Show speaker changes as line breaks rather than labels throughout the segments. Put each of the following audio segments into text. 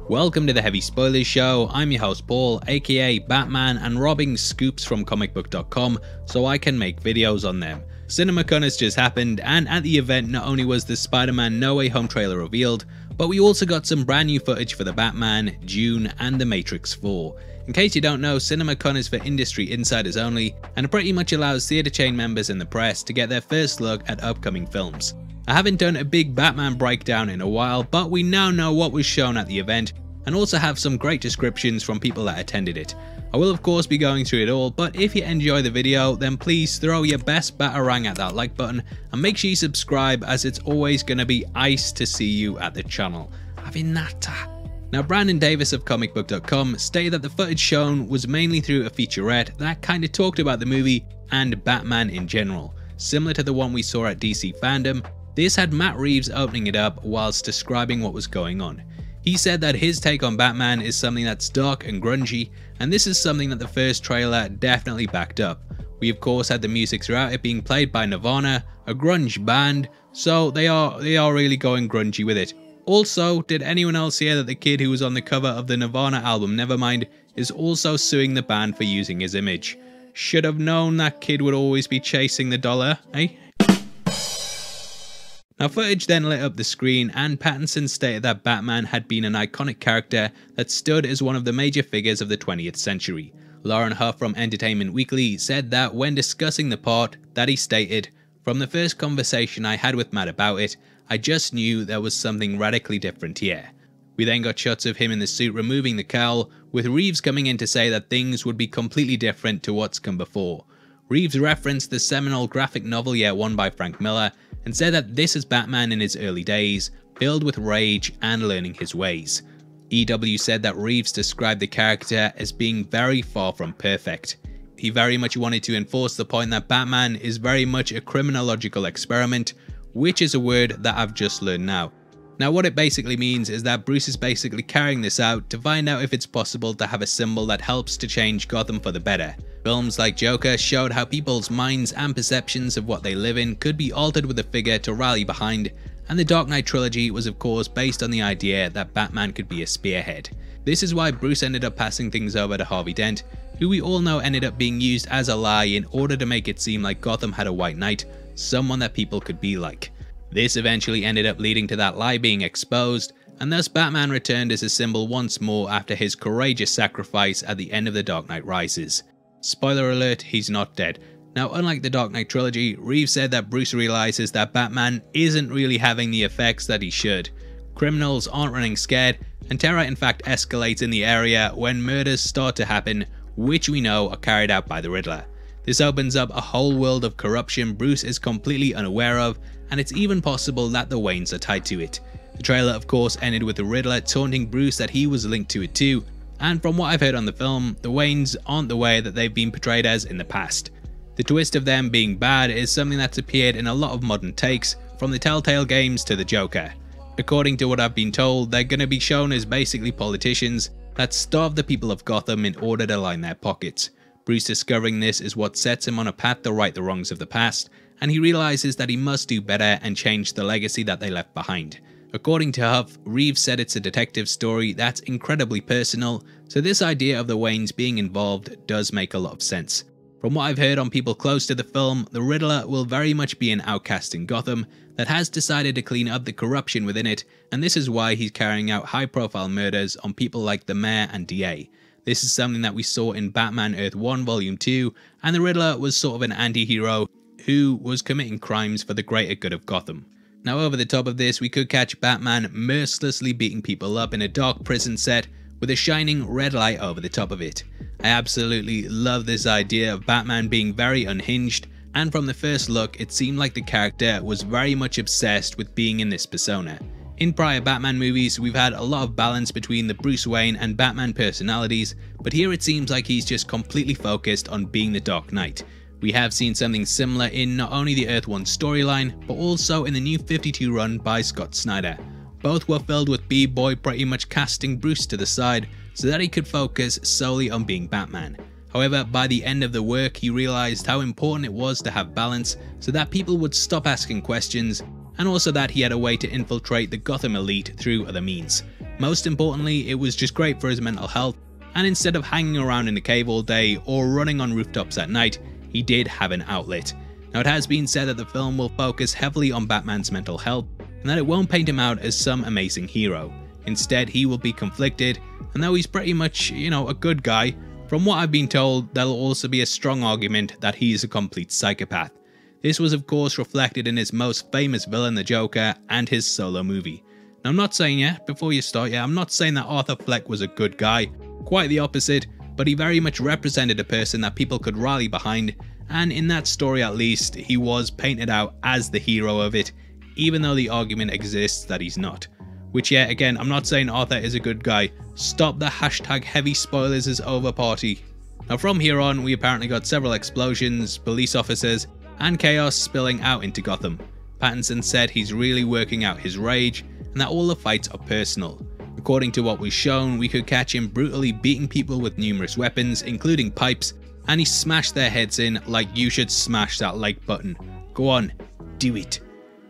Welcome to the Heavy Spoilers Show. I'm your host Paul, aka Batman, and robbing scoops from comicbook.com so I can make videos on them. Cinemacon has just happened, and at the event not only was the Spider-Man No Way Home trailer revealed, but we also got some brand new footage for the Batman, Dune, and The Matrix 4. In case you don't know, Cinemacon is for industry insiders only, and it pretty much allows theatre chain members and the press to get their first look at upcoming films. I haven't done a big Batman breakdown in a while, but we now know what was shown at the event, and also have some great descriptions from people that attended it. I will of course be going through it all, but if you enjoy the video, then please throw your best batarang at that like button, and make sure you subscribe, as it's always going to be ice to see you at the channel. Avinata. Now, Brandon Davis of comicbook.com stated that the footage shown was mainly through a featurette that kind of talked about the movie and Batman in general. Similar to the one we saw at DC Fandom, this had Matt Reeves opening it up whilst describing what was going on. He said that his take on Batman is something that's dark and grungy, and this is something that the first trailer definitely backed up. We of course had the music throughout it being played by Nirvana, a grunge band, so they are really going grungy with it. Also, did anyone else hear that the kid who was on the cover of the Nirvana album Nevermind is also suing the band for using his image? Should have known that kid would always be chasing the dollar, eh? Now, footage then lit up the screen, and Pattinson stated that Batman had been an iconic character that stood as one of the major figures of the 20th century. Lauren Huff from Entertainment Weekly said that when discussing the part, that he stated, "From the first conversation I had with Matt about it, I just knew there was something radically different here." We then got shots of him in the suit removing the cowl, with Reeves coming in to say that things would be completely different to what's come before. Reeves referenced the seminal graphic novel Year One by Frank Miller, and said that this is Batman in his early days, filled with rage and learning his ways. EW said that Reeves described the character as being very far from perfect. He very much wanted to enforce the point that Batman is very much a criminological experiment, which is a word that I've just learned now. Now, what it basically means is that Bruce is basically carrying this out to find out if it's possible to have a symbol that helps to change Gotham for the better. Films like Joker showed how people's minds and perceptions of what they live in could be altered with a figure to rally behind, and the Dark Knight trilogy was of course based on the idea that Batman could be a spearhead. This is why Bruce ended up passing things over to Harvey Dent, who we all know ended up being used as a lie in order to make it seem like Gotham had a White Knight, someone that people could be like. This eventually ended up leading to that lie being exposed, and thus Batman returned as a symbol once more after his courageous sacrifice at the end of The Dark Knight Rises. Spoiler alert, he's not dead. Now, unlike the Dark Knight trilogy, Reeves said that Bruce realizes that Batman isn't really having the effects that he should. Criminals aren't running scared, and terror in fact escalates in the area when murders start to happen, which we know are carried out by the Riddler. This opens up a whole world of corruption Bruce is completely unaware of, and it's even possible that the Waynes are tied to it. The trailer of course ended with the Riddler taunting Bruce that he was linked to it too, and from what I've heard on the film, the Waynes aren't the way that they've been portrayed as in the past. The twist of them being bad is something that's appeared in a lot of modern takes, from the Telltale games to the Joker. According to what I've been told, they're going to be shown as basically politicians that starve the people of Gotham in order to line their pockets. Bruce discovering this is what sets him on a path to right the wrongs of the past, and he realizes that he must do better and change the legacy that they left behind. According to Huff, Reeves said it's a detective story that's incredibly personal, so this idea of the Waynes being involved does make a lot of sense. From what I've heard on people close to the film, the Riddler will very much be an outcast in Gotham that has decided to clean up the corruption within it, and this is why he's carrying out high-profile murders on people like the Mayor and DA. This is something that we saw in Batman Earth 1 Volume 2, and the Riddler was sort of an anti-hero who was committing crimes for the greater good of Gotham. Now, over the top of this, we could catch Batman mercilessly beating people up in a dark prison set with a shining red light over the top of it. I absolutely love this idea of Batman being very unhinged, and from the first look it seemed like the character was very much obsessed with being in this persona. In prior Batman movies, we've had a lot of balance between the Bruce Wayne and Batman personalities, but here it seems like he's just completely focused on being the Dark Knight. We have seen something similar in not only the Earth 1 storyline, but also in the new 52 run by Scott Snyder. Both were filled with B-Boy pretty much casting Bruce to the side so that he could focus solely on being Batman. However, by the end of the work, he realized how important it was to have balance so that people would stop asking questions, and also that he had a way to infiltrate the Gotham elite through other means. Most importantly, it was just great for his mental health, and instead of hanging around in a cave all day or running on rooftops at night, he did have an outlet. Now, it has been said that the film will focus heavily on Batman's mental health, and that it won't paint him out as some amazing hero. Instead, he will be conflicted, and though he's pretty much, a good guy, from what I've been told, there'll also be a strong argument that he's a complete psychopath. This was of course reflected in his most famous villain, the Joker, and his solo movie. Now, I'm not saying, before you start, I'm not saying that Arthur Fleck was a good guy, quite the opposite, but he very much represented a person that people could rally behind, and in that story at least, he was painted out as the hero of it, even though the argument exists that he's not. Which, again, I'm not saying Arthur is a good guy. Stop the hashtag heavy spoilers is over party. Now, from here on, we apparently got several explosions, police officers, and chaos spilling out into Gotham. Pattinson said he's really working out his rage, and that all the fights are personal. According to what was shown, we could catch him brutally beating people with numerous weapons, including pipes, and he smashed their heads in like you should smash that like button. Go on, do it.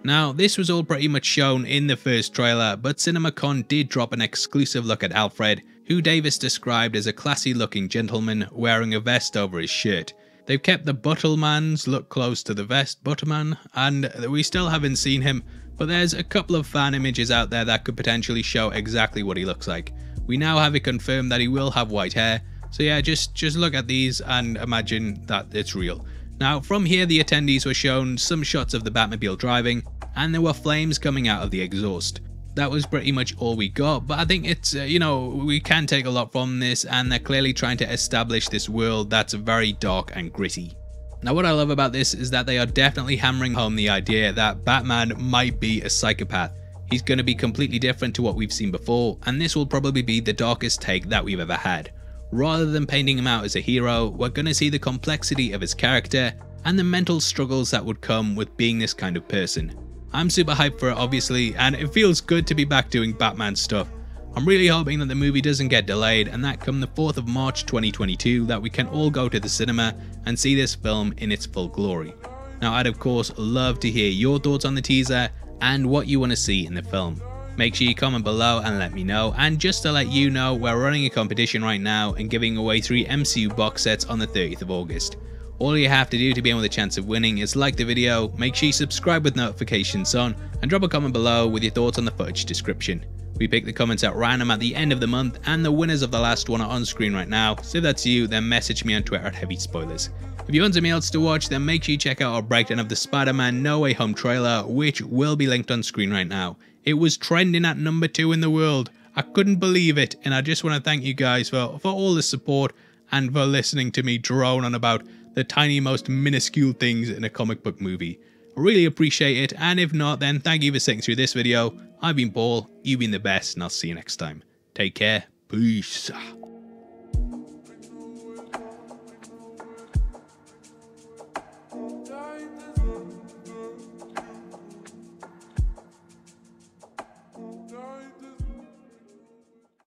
Now, this was all pretty much shown in the first trailer, but Cinemacon did drop an exclusive look at Alfred, who Davis described as a classy looking gentleman wearing a vest over his shirt. They've kept the Buttelman's look close to the vest, Butterman, and we still haven't seen him, but there's a couple of fan images out there that could potentially show exactly what he looks like. We now have it confirmed that he will have white hair, so just look at these and imagine that it's real. Now, from here the attendees were shown some shots of the Batmobile driving, and there were flames coming out of the exhaust. That was pretty much all we got, but I think it's, we can take a lot from this, and they're clearly trying to establish this world that's very dark and gritty. Now, what I love about this is that they are definitely hammering home the idea that Batman might be a psychopath. He's going to be completely different to what we've seen before, and this will probably be the darkest take that we've ever had. Rather than painting him out as a hero, we're going to see the complexity of his character and the mental struggles that would come with being this kind of person. I'm super hyped for it, obviously, and it feels good to be back doing Batman stuff. I'm really hoping that the movie doesn't get delayed, and that come the 4th of March 2022 that we can all go to the cinema and see this film in its full glory. Now, I'd of course love to hear your thoughts on the teaser and what you want to see in the film. Make sure you comment below and let me know, and just to let you know, we're running a competition right now and giving away 3 MCU box sets on the 30th of August. All you have to do to be in with a chance of winning is like the video, make sure you subscribe with notifications on, and drop a comment below with your thoughts on the footage description. We pick the comments at random at the end of the month, and the winners of the last one are on screen right now, so if that's you, then message me on Twitter at Heavy Spoilers. If you want something else to watch, then make sure you check out our breakdown of the Spider-Man No Way Home trailer, which will be linked on screen right now. It was trending at number 2 in the world. I couldn't believe it, and I just want to thank you guys for all the support and for listening to me drone on about the tiny, most minuscule things in a comic book movie. I really appreciate it, and if not, then thank you for sitting through this video. I've been Paul, you've been the best, and I'll see you next time. Take care, peace.